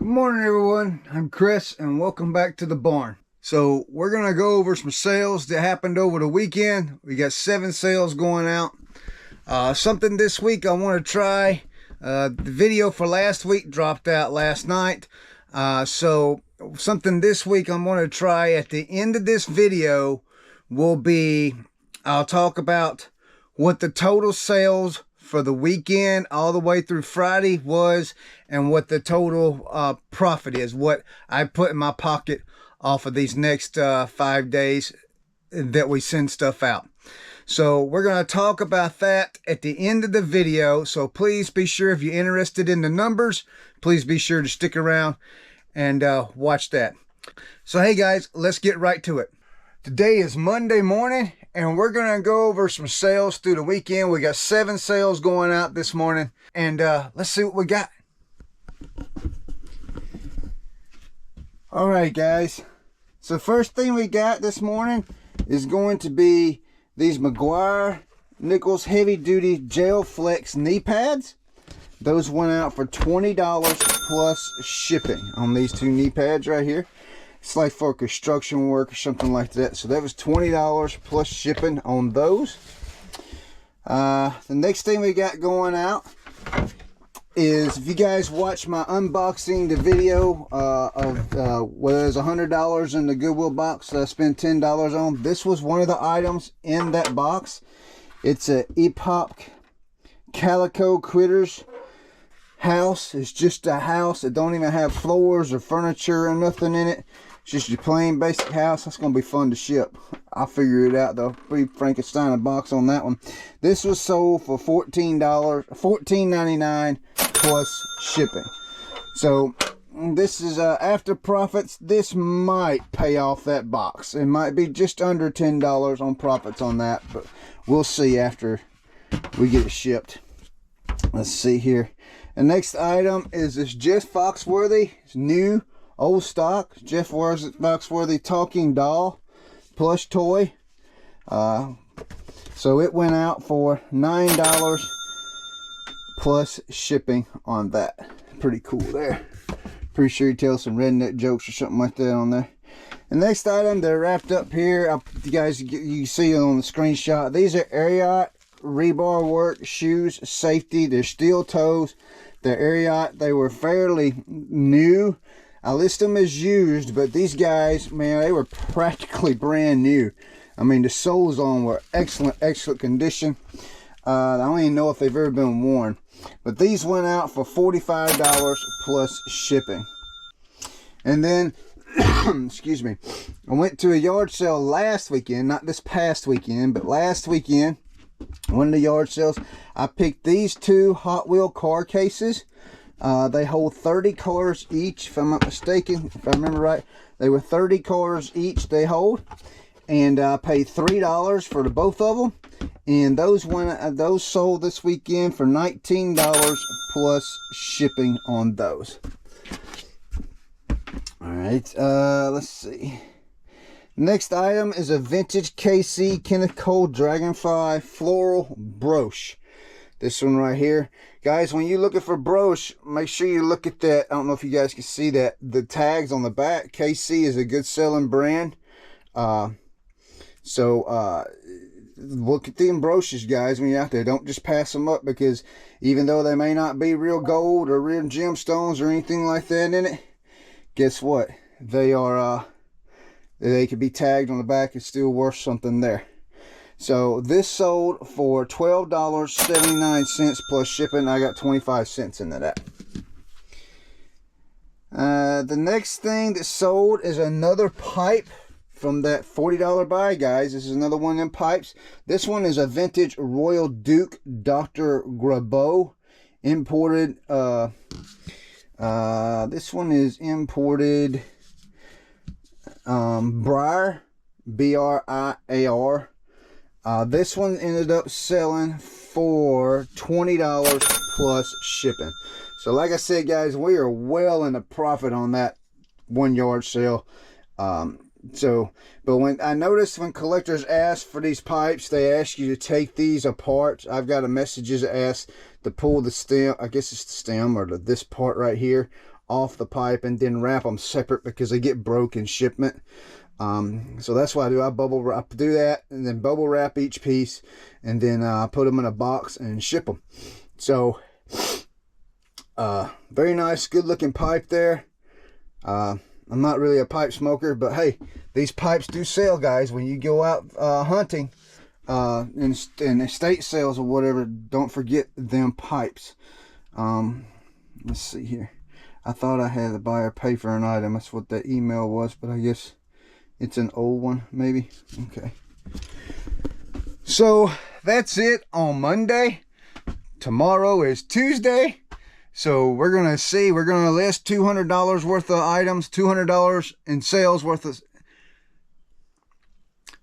Good morning, everyone. I'm Chris, and welcome back to the barn. So we're going to go over some sales that happened over the weekend. We got 7 sales going out. Something this week I want to try. The video for last week dropped out last night. So something this week I'm going to try at the end of this video will be, I'll talk about what the total sales for the weekend all the way through Friday was, and what the total profit is, what I put in my pocket off of these next 5 days that we send stuff out. So we're going to talk about that at the end of the video. So please be sure, if you're interested in the numbers, please be sure to stick around and watch that. So hey guys, let's get right to it. Today is Monday morning, and we're going to go over some sales through the weekend. We got 7 sales going out this morning, and let's see what we got. All right, guys. So first thing we got this morning is going to be these McGuire Nichols Heavy Duty Gel Flex knee pads. Those went out for $20 plus shipping on these 2 knee pads right here. It's like for construction work or something like that. So that was $20 plus shipping on those. The next thing we got going out is, if you guys watch my unboxing the video of where there's $100 in the Goodwill box that I spent $10 on, this was one of the items in that box. It's a Epoch Calico Critters house. It's just a house. It don't even have floors or furniture or nothing in it. It's just your plain basic house. That's going to be fun to ship. I'll figure it out though. Pretty Frankenstein a box on that one. This was sold for $14.99 plus shipping. So this is after profits. This might pay off that box. It might be just under $10 on profits on that, but we'll see after we get it shipped. Let's see here. The next item is this Jeff Foxworthy. It's new, old stock. Jeff Foxworthy talking doll plush toy. So it went out for $9 plus shipping on that. Pretty cool there. Pretty sure he tells some redneck jokes or something like that on there. The next item, they're wrapped up here. You guys, you see it on the screenshot. These are Ariat rebar work shoes, safety. They're steel toes. They're Ariat. They were fairly new. I list them as used, but these guys, man, they were practically brand new. I mean, the soles on were excellent condition. I don't even know if they've ever been worn, but these went out for $45 plus shipping. And then excuse me, I went to a yard sale last weekend, not this past weekend, but last weekend. One of the yard sales, I picked these 2 Hot Wheel car cases. They hold 30 cars each, if I'm not mistaken. If I remember right, they were 30 cars each they hold, and I paid $3 for the both of them. And those sold this weekend for $19 plus shipping on those. All right, let's see. Next item is a vintage KC Kenneth Cole Dragonfly floral brooch. This one right here. Guys, when you're looking for brooch, make sure you look at that. I don't know if you guys can see that. The tags on the back. KC is a good selling brand. So look at them brooches, guys, when you're out there. Don't just pass them up, because even though they may not be real gold or real gemstones or anything like that in it, guess what? They are... they could be tagged on the back. It's still worth something there. So this sold for $12.79 plus shipping. I got 25 cents into that. The next thing that sold is another pipe from that $40 buy, guys. This is another one of them pipes. This one is a vintage Royal Duke Dr. Grabeau imported. This one is imported Briar, B-R-I-A-R. This one ended up selling for $20 plus shipping. So like I said, guys, we are well in the profit on that one yard sale. But when I noticed, when collectors ask for these pipes, they ask you to take these apart. I've got a messages that ask to pull the stem, I guess it's the stem, or this part right here off the pipe and then wrap them separate because they get broke in shipment. So that's what I do. I bubble wrap, do that, and then bubble wrap each piece, and then put them in a box and ship them. So very nice, good looking pipe there. I'm not really a pipe smoker, but hey, these pipes do sell, guys. When you go out hunting in estate sales or whatever, don't forget them pipes. Let's see here. I thought I had the buyer pay for an item. That's what that email was, but I guess it's an old one, maybe. Okay. So that's it on Monday. Tomorrow is Tuesday. So we're going to see, we're going to list $200 worth of items, $200 in sales worth of,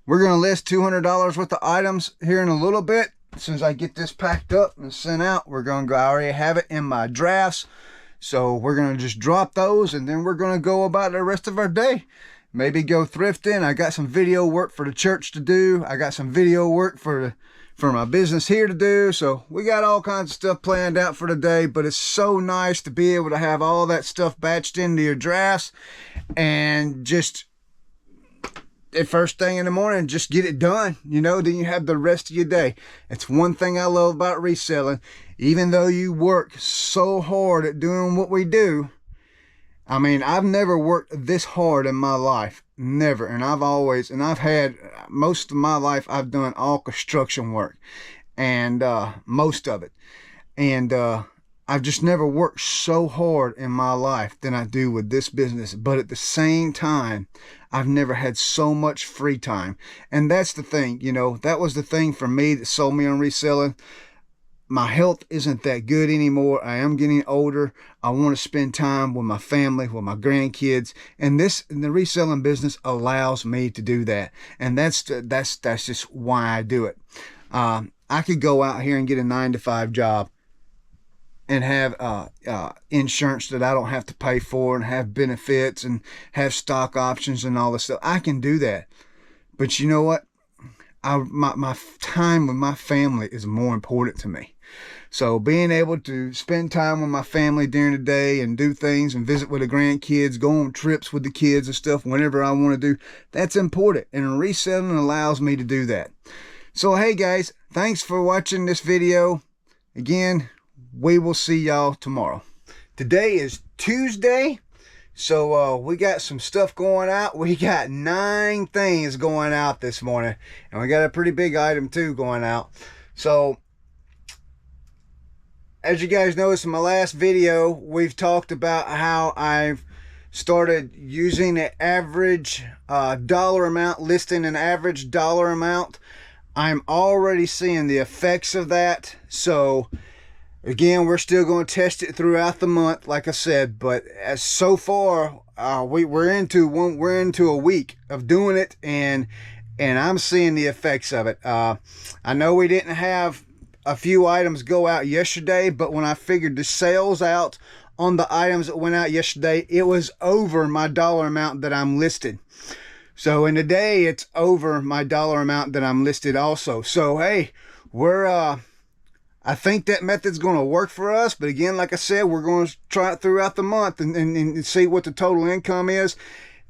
we're going to list $200 worth of items here in a little bit. As soon as I get this packed up and sent out, we're going to go, I already have it in my drafts. So we're going to just drop those, and then we're going to go about the rest of our day. Maybe go thrifting. I got some video work for the church to do. I got some video work for my business here to do. So we got all kinds of stuff planned out for the day, but it's so nice to be able to have all that stuff batched into your drafts and just at first thing in the morning, just get it done, you know, then you have the rest of your day. It's one thing I love about reselling. Even though you work so hard at doing what we do, I mean, I've never worked this hard in my life. Never. And I've had most of my life, I've done all construction work, and most of it. And I've just never worked so hard in my life than I do with this business. But at the same time, I've never had so much free time. And that's the thing, you know, that was the thing for me that sold me on reselling. My health isn't that good anymore. I am getting older. I want to spend time with my family, with my grandkids, and the reselling business allows me to do that. And that's just why I do it. I could go out here and get a 9-to-5 job and have insurance that I don't have to pay for, and have benefits and have stock options and all this stuff. I can do that. But you know what? My time with my family is more important to me. So being able to spend time with my family during the day and do things and visit with the grandkids, go on trips with the kids and stuff whenever I want to do, that's important. And reselling allows me to do that. So hey guys, thanks for watching this video. Again, we will see y'all tomorrow. Today is Tuesday. So we got some stuff going out. We got 9 things going out this morning. And we got a pretty big item too going out. So as you guys noticed in my last video, we've talked about how I've started using an average dollar amount, listing an average dollar amount. I'm already seeing the effects of that. So again, we're still going to test it throughout the month, like I said. But as so far, we're into a week of doing it, and I'm seeing the effects of it. I know we didn't have a few items go out yesterday, but when I figured the sales out on the items that went out yesterday, it was over my dollar amount that I'm listed. So in the day, it's over my dollar amount that I'm listed also. So hey, I think that method's going to work for us. But again, like I said, we're going to try it throughout the month and see what the total income is.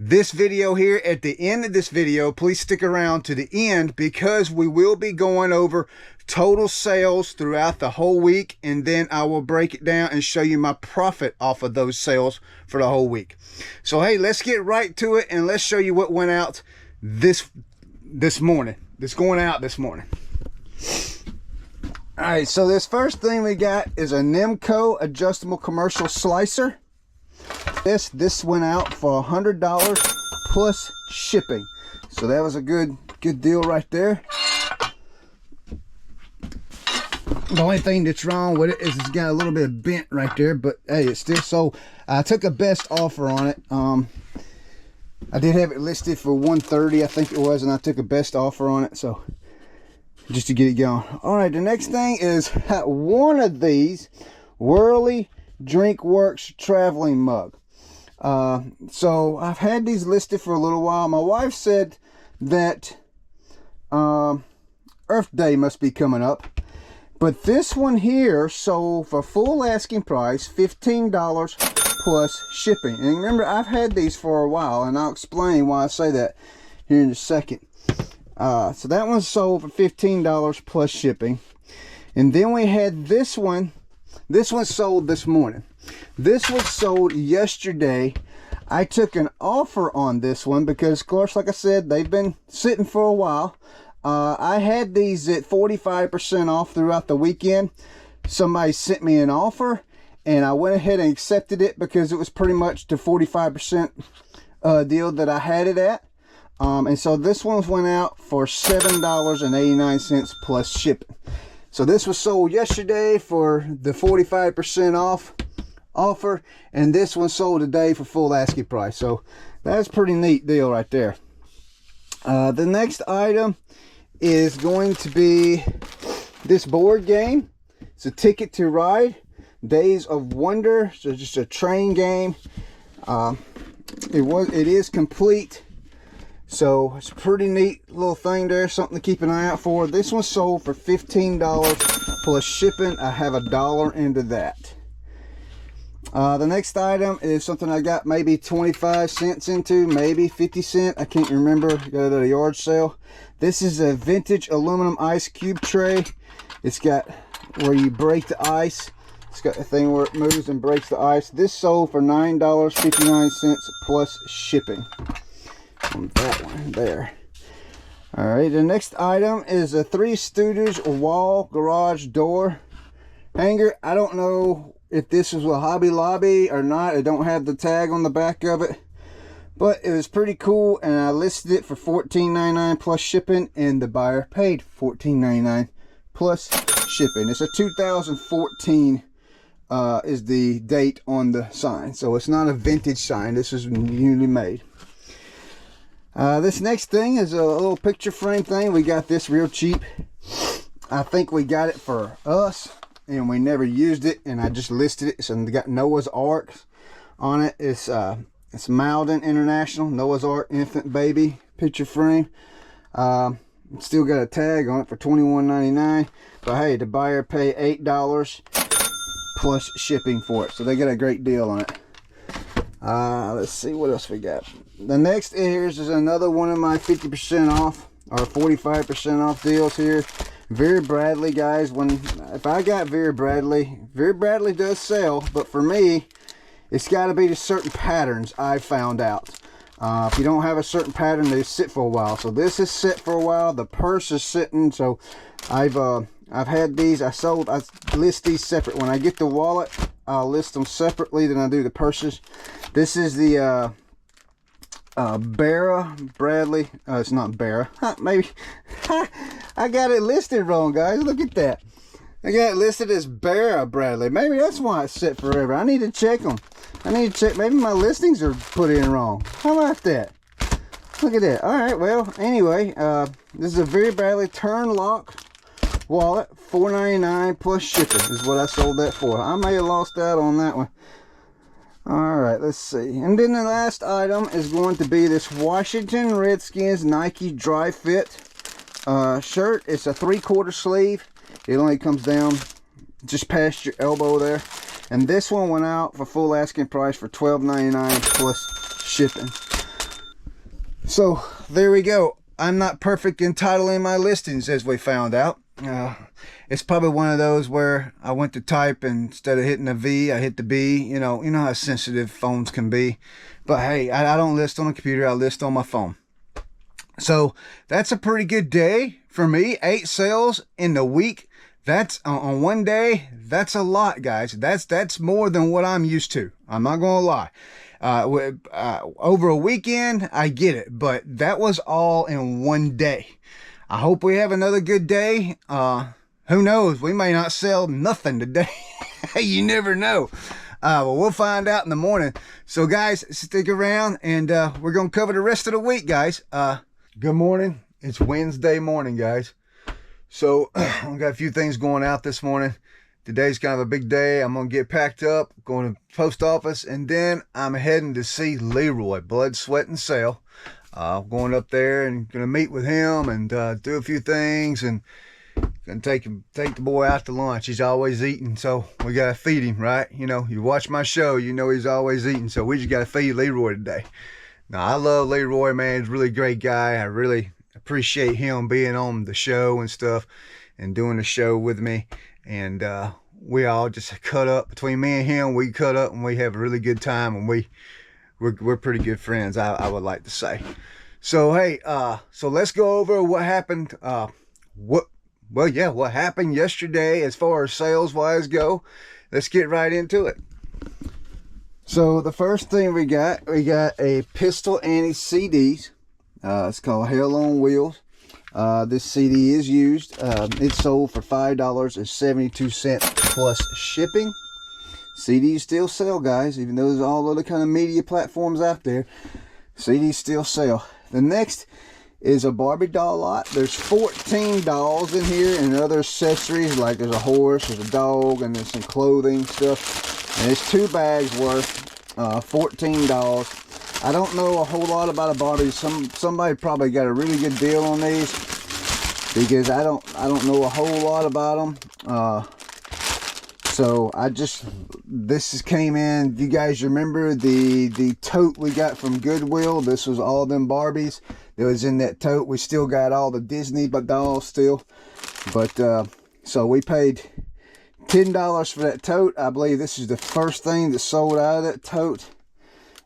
This video here, at the end of this video, please stick around to the end, because we will be going over total sales throughout the whole week. And then I will break it down and show you my profit off of those sales for the whole week. So hey, let's get right to it, and let's show you what went out this morning. That's going out this morning. All right, so this first thing we got is a Nemco adjustable commercial slicer. This went out for $100 plus shipping. So that was a good deal right there. The only thing that's wrong with it is it's got a little bit of bent right there, but hey, it's still sold. I took a best offer on it. I did have it listed for $130, I think it was, and I took a best offer on it, so just to get it going. All right, the next thing is one of these Whirly DrinkWorks traveling mug. So I've had these listed for a little while. My wife said that Earth Day must be coming up, but this one here sold for full asking price, $15 plus shipping. And remember, I've had these for a while, and I'll explain why I say that here in a second. So that one sold for $15 plus shipping. And then we had this one. This one sold this morning. This was sold yesterday. I took an offer on this one because, of course, like I said, they've been sitting for a while. I had these at 45% off throughout the weekend. Somebody sent me an offer, and I went ahead and accepted it because it was pretty much the 45% deal that I had it at. And so this one went out for $7.89 plus shipping. So this was sold yesterday for the 45% off offer, and this one sold today for full asking price. So that's a pretty neat deal right there. The next item is going to be this board game. It's a Ticket to Ride, Days of Wonder. So just a train game. It is complete. So it's a pretty neat little thing there, something to keep an eye out for. This one sold for $15 plus shipping. I have $1 into that. The next item is something I got maybe 25 cents into, maybe 50 cents. I can't remember. Got it at a yard sale. This is a vintage aluminum ice cube tray. It's got where you break the ice. It's got a thing where it moves and breaks the ice. This sold for $9.59 plus shipping. On that one there. All right, the next item is a Three Stooges wall garage door hanger. I don't know if this is a Hobby Lobby or not. I don't have the tag on the back of it, but it was pretty cool, and I listed it for $14.99 plus shipping, and the buyer paid $14.99 plus shipping. It's a 2014 is the date on the sign, so it's not a vintage sign. This is newly made. This next thing is a little picture frame thing. We got this real cheap. I think we got it for us, and we never used it, and I just listed it. So we got Noah's Ark on it. It's Malden International Noah's Ark infant baby picture frame. Still got a tag on it for $21.99, but hey, the buyer paid $8 plus shipping for it, so they got a great deal on it. Let's see what else we got. The next is another one of my 50% off or 45% off deals here. Very Bradley, guys. If I got Very Bradley does sell, but for me, it's got to be the certain patterns I found out. If you don't have a certain pattern, they sit for a while. So this is sit for a while. The purse is sitting. So I've had these. I list these separate. When I get the wallet, I'll list them separately than I do the purses. This is the Barra Bradley. It's not Barra. Maybe I got it listed wrong, guys. Look at that. I got it listed as Barra Bradley. Maybe that's why it's set forever. I need to check them. I need to check. Maybe my listings are put in wrong. How about that? Look at that. All right. Well, anyway, this is a Very Bradley turn lock wallet. $4.99 plus shipping is what I sold that for. I may have lost out on that one. All right, let's see. And then the last item is going to be this Washington Redskins Nike Dry Fit shirt. It's a 3/4 sleeve. It only comes down just past your elbow there. And this one went out for full asking price for $12.99 plus shipping. So there we go. I'm not perfect in titling my listings, as we found out. It's probably one of those where I went to type, and instead of hitting a V, I hit the B. You know how sensitive phones can be. But hey, I don't list on a computer. I list on my phone. So that's a pretty good day for me. 8 sales in the week. That's on one day. That's a lot, guys. That's more than what I'm used to. I'm not gonna lie. Over a weekend, I get it, but that was all in one day. I hope we have another good day. Who knows? We may not sell nothing today. You never know. Well, we'll find out in the morning. So, guys, stick around, and we're going to cover the rest of the week, guys. Good morning. It's Wednesday morning, guys. So, I've got a few things going out this morning. Today's kind of a big day. I'm going to get packed up, going to the post office, and then I'm heading to see Leroy, Blood, Sweat, and Sale. Going up there and going to meet with him and do a few things, and Gonna take the boy out to lunch. He's always eating, so we gotta feed him, right? You know, you watch my show, you know he's always eating, so we just gotta feed Leroy today. Now, I love Leroy, man. He's a really great guy. I really appreciate him being on the show and stuff and doing the show with me. And we all just cut up. Between me and him, we cut up and we have a really good time, and we're pretty good friends, I would like to say. So, hey, so let's go over what happened, what happened yesterday as far as sales-wise go. Let's get right into it. So the first thing we got a Pistol Annie CDs. It's called Hell on Wheels. This CD is used. It's sold for $5.72 plus shipping. CDs still sell, guys, even though there's all other kind of media platforms out there. CDs still sell. The next is a Barbie doll lot. There's 14 dolls in here and other accessories, like there's a horse, there's a dog, and there's some clothing stuff. And it's 2 bags worth, 14 dolls. I don't know a whole lot about a Barbie. Somebody probably got a really good deal on these, because I don't know a whole lot about them. So this came in. You guys remember the tote we got from Goodwill? This was all them Barbies that was in that tote. We still got all the Disney dolls still, but so we paid $10 for that tote. I believe this is the first thing that sold out of that tote,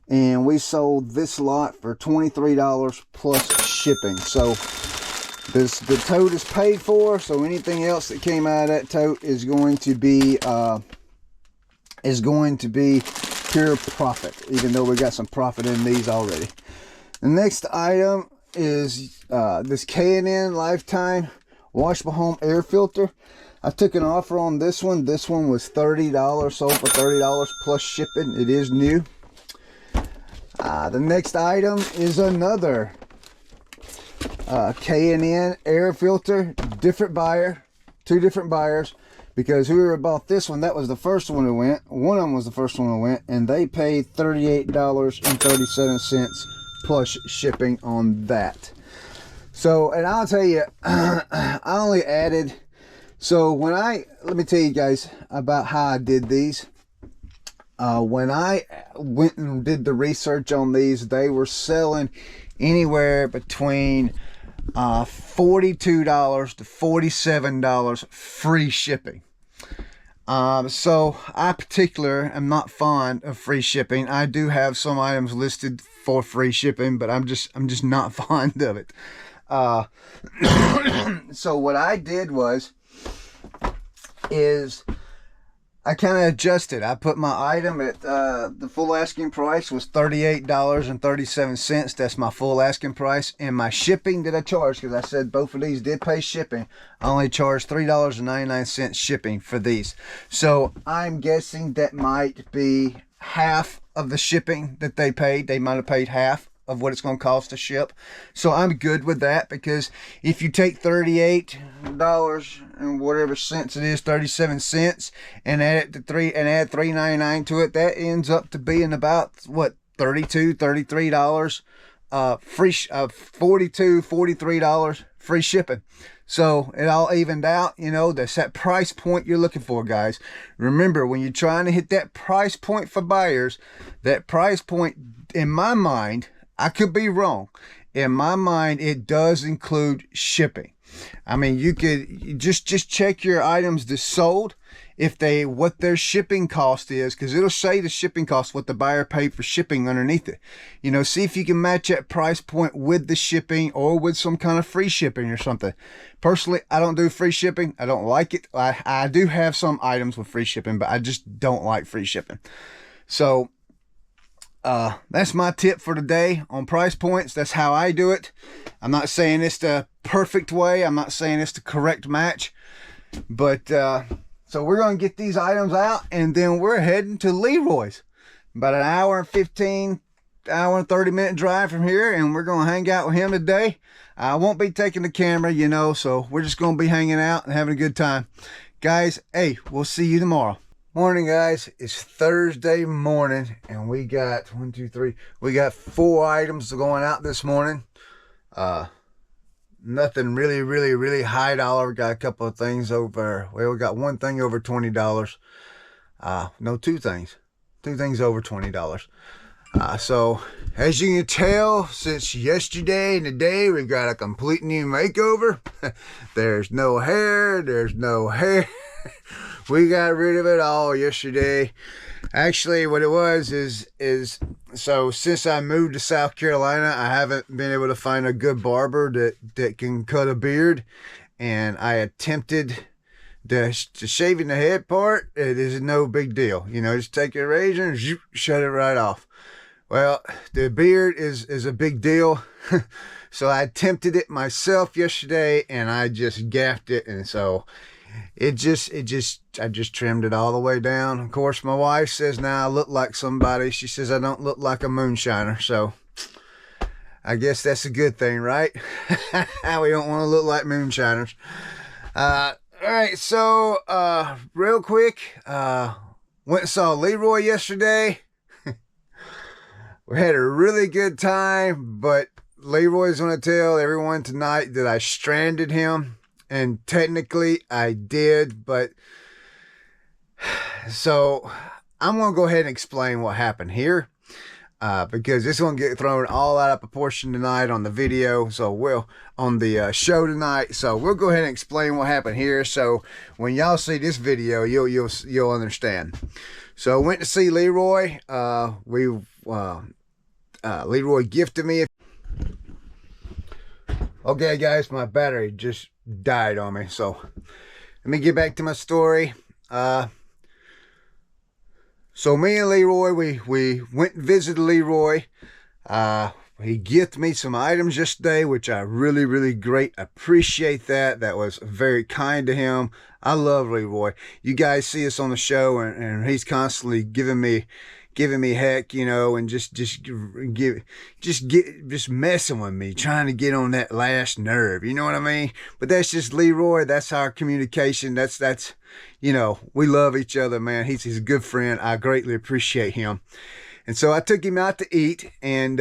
and we sold this lot for $23 plus shipping. So the tote is paid for, so anything else that came out of that tote is going to be pure profit, even though we got some profit in these already. The next item is this K&N Lifetime washable home air filter. I took an offer on this one. This one was $30, sold for $30 plus shipping. It is new. The next item is another K&N air filter. Different buyer, 2 different buyers, because whoever bought this one, that was the first one that went. One of them was the first one that went, and they paid $38.37 plus shipping on that. So, and I'll tell you, I only added. So let me tell you guys about how I did these. When I went and did the research on these, they were selling anywhere between $42 to $47 free shipping. So I particular am not fond of free shipping. I do have some items listed for free shipping, but I'm just not fond of it. So what I did is I kind of adjusted. I put my item at the full asking price was $38.37. That's my full asking price. And my shipping that I charged, because I said both of these did pay shipping, I only charged $3.99 shipping for these. So I'm guessing that might be half of the shipping that they paid. They might have paid half of what it's going to cost to ship. So I'm good with that, because if you take $38 and whatever cents it is, 37 cents, and add it to add $3.99 to it, that ends up to being about what, $33 free, $43 free shipping. So it all evened out. You know, that's that price point you're looking for, guys. Remember, when you're trying to hit that price point for buyers, that price point, in my mind, I could be wrong, in my mind, it does include shipping. I mean, you could just check your items that's sold, what their shipping cost is, because it'll say the shipping cost, what the buyer paid for shipping underneath it. You know, see if you can match that price point with the shipping or with some kind of free shipping or something. Personally, I don't do free shipping. I don't like it. I do have some items with free shipping, but I just don't like free shipping. So that's my tip for today on price points. That's how I do it. I'm not saying it's the perfect way. I'm not saying it's the correct match. But so we're going to get these items out, and then we're heading to Leroy's. About an hour and 30 minute drive from here, and we're going to hang out with him today. I won't be taking the camera, you know, so we're just going to be hanging out and having a good time. Guys, hey, we'll see you tomorrow. Morning, guys. It's Thursday morning, and we got we got 4 items going out this morning. nothing really high dollar. We got a couple of things over, well, we got one thing over $20. No, two things over $20. So as you can tell, since yesterday and today, we got a complete new makeover. There's no hair. We got rid of it all yesterday. Actually, what it was is so since I moved to South Carolina, I haven't been able to find a good barber that can cut a beard, and I attempted the shaving the head part. It is no big deal, you know. Just take your razor and shut it right off. Well, the beard is a big deal. So I attempted it myself yesterday, and I just gaffed it, and so I just trimmed it all the way down. Of course, my wife says now I look like somebody. She says I don't look like a moonshiner, so I guess that's a good thing, right? We don't want to look like moonshiners. All right, so real quick, went and saw Leroy yesterday. We had a really good time, but Leroy's going to tell everyone tonight that I stranded him. And technically I did, but so I'm going to go ahead and explain what happened here, because it's going to get thrown all out of proportion tonight on the video. So we'll on the show tonight. So we'll go ahead and explain what happened here. So when y'all see this video, you'll understand. So I went to see Leroy. Leroy gifted me. Okay, guys, my battery just died on me, so let me get back to my story. So me and Leroy, we went and visited Leroy. He gifted me some items yesterday, which I really great appreciate that. That was very kind to him. I love Leroy. You guys see us on the show, and he's constantly giving me heck, you know, and just messing with me, trying to get on that last nerve, you know what I mean? But that's just Leroy. That's our communication. That's you know, we love each other, man. He's a good friend. I greatly appreciate him. And so I took him out to eat, and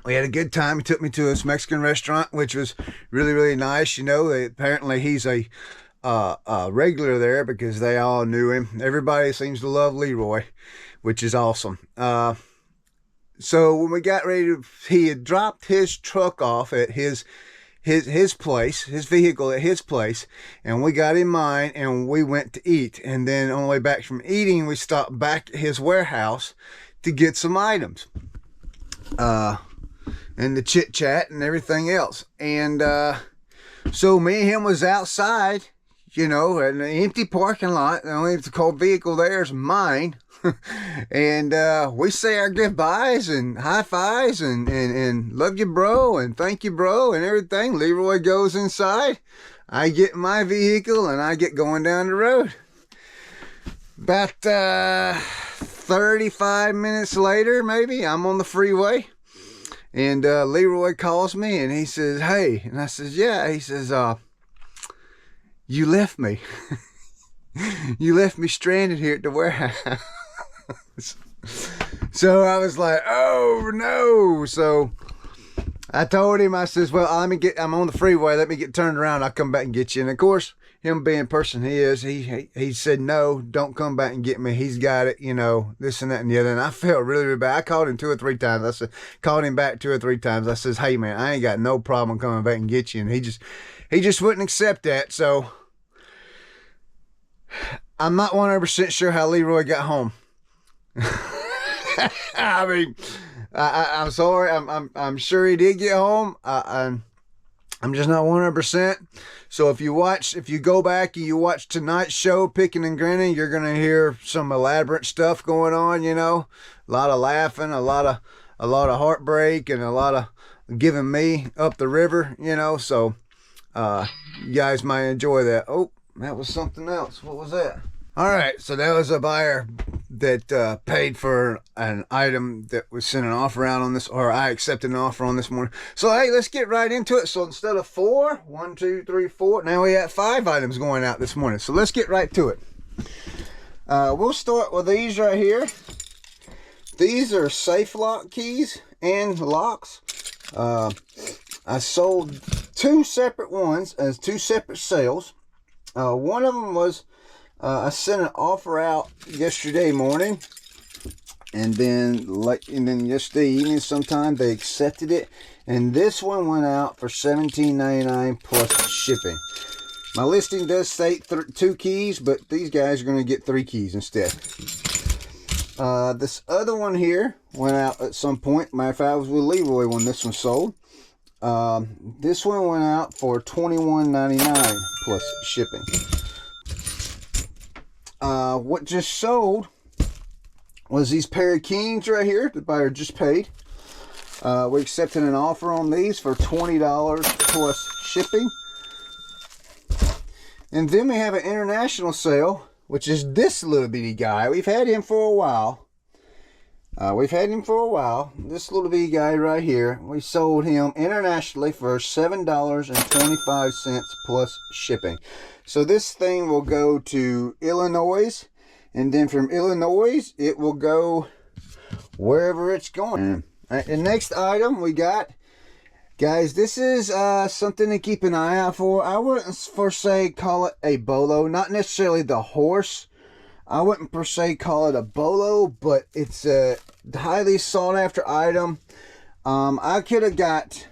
we had a good time. He took me to this Mexican restaurant, which was really nice. You know, apparently he's a regular there because they all knew him. Everybody seems to love Leroy, which is awesome. So when we got ready he had dropped his truck off at his place, his vehicle at his place, and we got in mine, and we went to eat. And then on the way back from eating, we stopped back at his warehouse to get some items, and the chit chat and everything else. And so me and him was outside, you know, in an empty parking lot. The only called vehicle there is mine. And we say our goodbyes and high fives and love you, bro, and thank you, bro, and everything. Leroy goes inside. I get my vehicle and I get going down the road. About 35 minutes later, maybe, I'm on the freeway. And Leroy calls me and he says, "Hey," and I says, "Yeah." He says, "You left me." "You left me stranded here at the warehouse." So I was like, "Oh no." So I told him, I says, "Well, I'm on the freeway, let me get turned around, I'll come back and get you." And of course, him being the person he is, he said, "No, don't come back and get me. He's got it, you know, this and that and the other." And I felt really bad. I called him 2 or 3 times. Called him back 2 or 3 times. I says, "Hey man, I ain't got no problem coming back and get you." And he just wouldn't accept that. So I'm not 100% sure how Leroy got home. I mean, I'm sorry. I'm sure he did get home. I'm just not 100%. So if you go back and you watch tonight's show, Picking and Grinning, you're gonna hear some elaborate stuff going on. You know, a lot of laughing, a lot of heartbreak, and a lot of giving me up the river. You know, so you guys might enjoy that. Oh, that was something else. What was that? All right, so that was a buyer that paid for an item that was sent an offer out on this, or I accepted an offer on this morning. So hey, let's get right into it. So instead of 4, 1, 2, 3, 4, now we got 5 items going out this morning. So let's get right to it. We'll start with these right here. These are safe lock keys and locks. I sold two separate ones as two separate sales. One of them was I sent an offer out yesterday morning, and then yesterday evening sometime they accepted it, and this one went out for $17.99 plus shipping. My listing does state 2 keys, but these guys are going to get 3 keys instead. This other one here went out at some point. Matter of fact, I was with Leroy when this one sold. This one went out for $21.99 plus shipping. What just sold was these pair of keys right here. The buyer just paid. We accepted an offer on these for $20 plus shipping. And then we have an international sale, which is this little bitty guy. We've had him for a while. This little bitty guy right here. We sold him internationally for $7.25 plus shipping. So this thing will go to Illinois. And then from Illinois, it will go wherever it's going. The next item we got, guys, this is something to keep an eye out for. I wouldn't per se call it a bolo, not necessarily the horse. I wouldn't per se call it a bolo, but it's a highly sought after item. I could have got,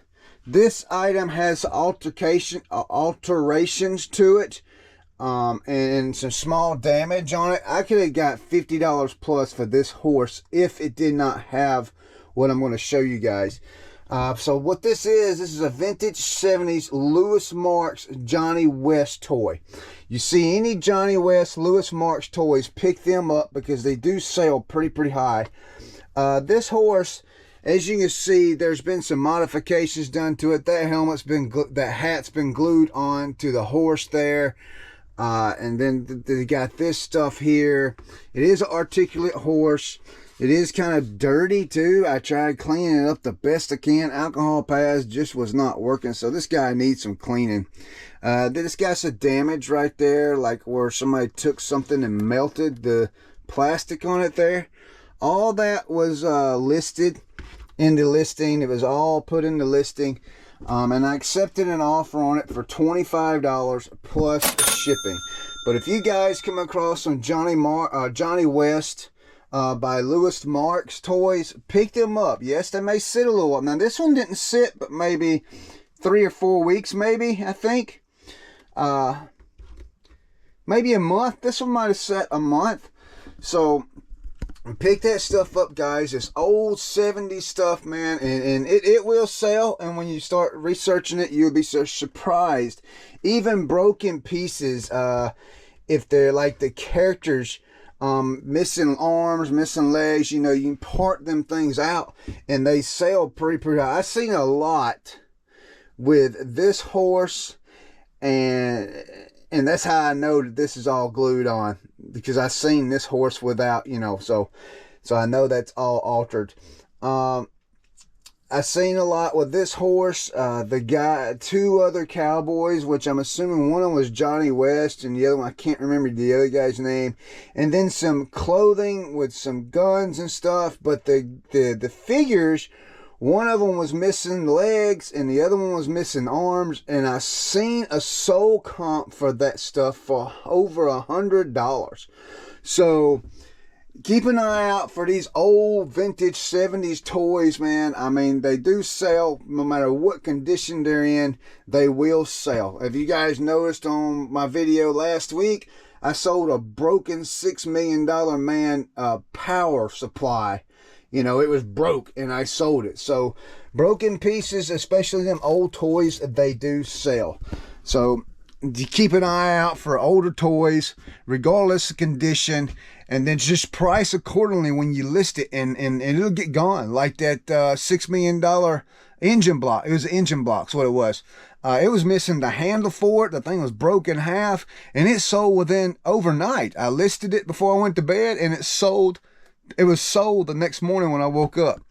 this item has alterations to it, and some small damage on it. I could have got $50 plus for this horse if it did not have what I'm going to show you guys. So what this is a vintage 70s Lewis Marks Johnny West toy. You see any Johnny West Lewis Marks toys, pick them up because they do sell pretty high. This horse, as you can see, there's been some modifications done to it. That hat's been glued on to the horse there. And then they got this stuff here. It is an articulate horse. It is kind of dirty too. I tried cleaning it up the best I can. Alcohol pads just was not working, so this guy needs some cleaning. This got some damage right there, like where somebody took something and melted the plastic on it there. All that was listed in the listing. It was all put in the listing. And I accepted an offer on it for $25 plus shipping. But if you guys come across some Johnny West by Lewis Marks toys, pick them up. Yes, they may sit a little while. Now this one didn't sit, but maybe 3 or 4 weeks, maybe, I think. Maybe a month. This one might have sat a month. So pick that stuff up, guys. It's old 70s stuff, man, and it will sell. And when you start researching it, you'll be so surprised. Even broken pieces, if they're like the characters, missing arms, missing legs, you know, you can part them things out and they sell pretty high. I've seen a lot with this horse, and that's how I know that this is all glued on, because I've seen this horse without, you know, so I know that's all altered. I've seen a lot with this horse. The guy, 2 other cowboys, which I'm assuming one of them was Johnny West and the other one, I can't remember the other guy's name. And then some clothing with some guns and stuff. But the figures, one of them was missing legs and the other one was missing arms. And I seen a sold comp for that stuff for over $100. So keep an eye out for these old vintage 70s toys, man. I mean, they do sell no matter what condition they're in. They will sell. If you guys noticed on my video last week, I sold a broken $6 million man power supply. You know, it was broke and I sold it. So broken pieces, especially them old toys, they do sell. So you keep an eye out for older toys, regardless of condition, and then just price accordingly when you list it, and it'll get gone. Like that $6 million engine block. It was an engine block's what it was. It was missing the handle for it. The thing was broken in half, and it sold within overnight. I listed it before I went to bed, and it sold. It was sold the next morning when I woke up.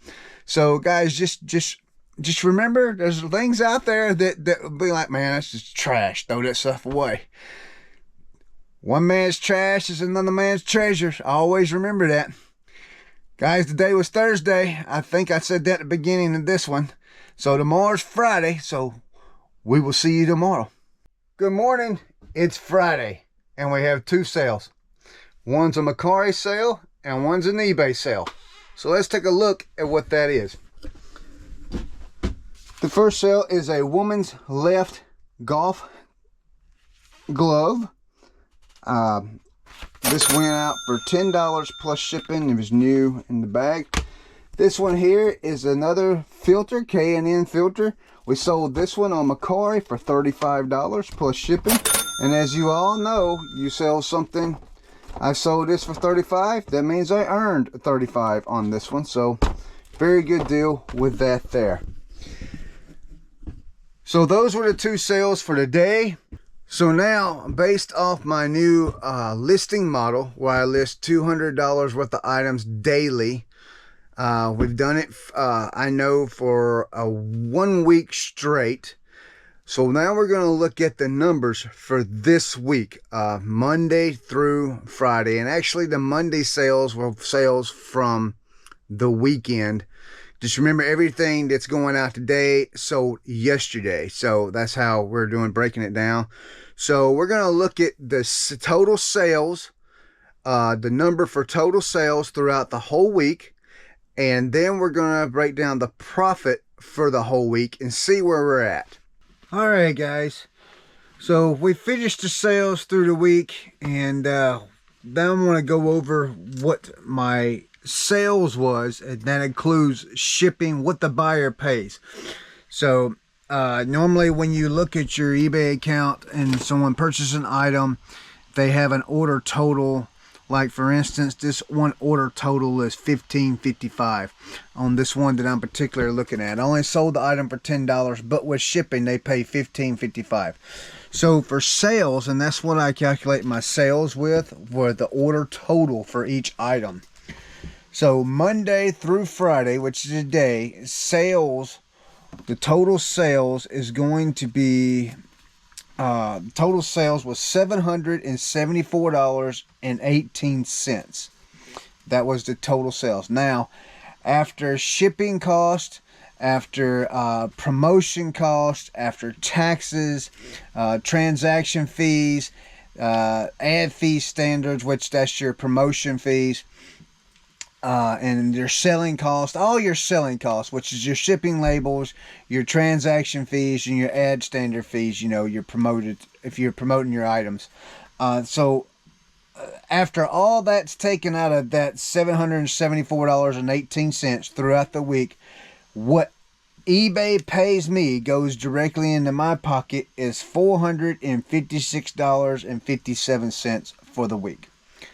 So guys, just remember, there's things out there that will be like, man, that's just trash. Throw that stuff away. One man's trash is another man's treasure. Always remember that. Guys, today was Thursday. I think I said that at the beginning of this one. So tomorrow's Friday, so we will see you tomorrow. Good morning. It's Friday, and we have two sales. One's a Macari sale, and one's an eBay sale. So let's take a look at what that is. The first sale is a woman's left golf glove. This went out for $10 plus shipping. It was new in the bag. This one here is another filter, K&N filter. We sold this one on Macari for $35 plus shipping. And as you all know, you sell something, I sold this for $35. That means I earned $35 on this one. So very good deal with that there. So those were the two sales for the day. So now, based off my new listing model, where I list $200 worth of items daily, we've done it, I know, for 1 week straight. So now we're going to look at the numbers for this week, Monday through Friday. And actually, the Monday sales were sales from the weekend. Just remember, everything that's going out today sold yesterday. So that's how we're breaking it down. So we're going to look at the total sales, the number for total sales throughout the whole week. And then we're going to break down the profit for the whole week and see where we're at. All right, guys. So we finished the sales through the week. And then I'm going to go over what my sales was, and that includes shipping, what the buyer pays. So normally when you look at your eBay account and someone purchases an item, they have an order total. Like for instance, this one order total is $15.55 on this one that I'm particularly looking at. I only sold the item for $10, but with shipping they pay $15.55. So for sales, and that's what I calculate my sales with, were the order total for each item. So Monday through Friday, which is today, sales, the total sales is going to be, total sales was $774.18. That was the total sales. Now, after shipping cost, after promotion cost, after taxes, transaction fees, ad fee standards, which that's your promotion fees, and your selling cost, all your selling costs, which is your shipping labels, your transaction fees, and your ad standard fees, you know, you're promoted if you're promoting your items. So after all that's taken out of that $774.18 throughout the week, what eBay pays me goes directly into my pocket is $456.57 for the week.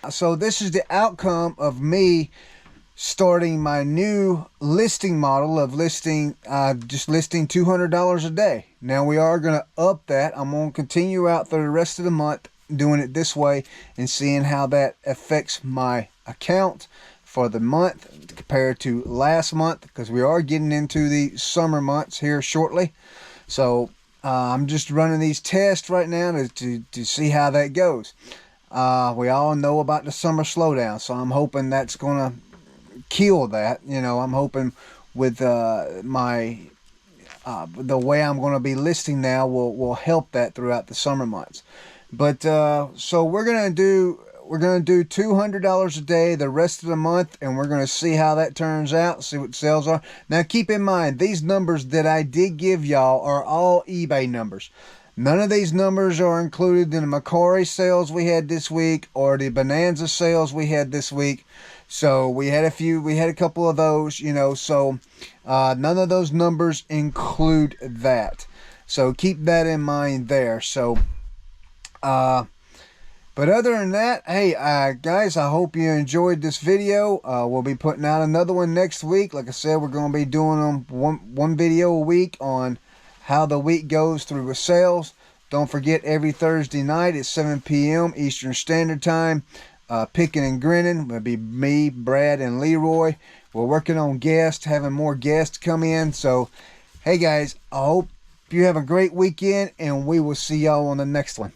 So this is the outcome of me starting my new listing model of listing, just listing $200 a day. Now we are going to up that. I'm going to continue out for the rest of the month doing it this way and seeing how that affects my account for the month compared to last month, because we are getting into the summer months here shortly. So I'm just running these tests right now to see how that goes. We all know about the summer slowdown, so I'm hoping that's going to kill that. You know, I'm hoping with the way I'm going to be listing now will help that throughout the summer months. But so we're going to do $200 a day the rest of the month, and we're going to see how that turns out, see what sales are. Now keep in mind, these numbers that I did give y'all are all eBay numbers. None of these numbers are included in the Macari sales we had this week or the Bonanza sales we had this week. So we had a couple of those, you know, so none of those numbers include that. So keep that in mind there. So, but other than that, hey, guys, I hope you enjoyed this video. We'll be putting out another one next week. Like I said, we're going to be doing them one video a week on how the week goes through with sales. Don't forget, every Thursday night at 7 p.m. Eastern Standard Time, Picking and Grinning. It'll be me, Brad, and Leroy. We're working on guests, having more guests come in. So, hey guys, I hope you have a great weekend, and we will see y'all on the next one.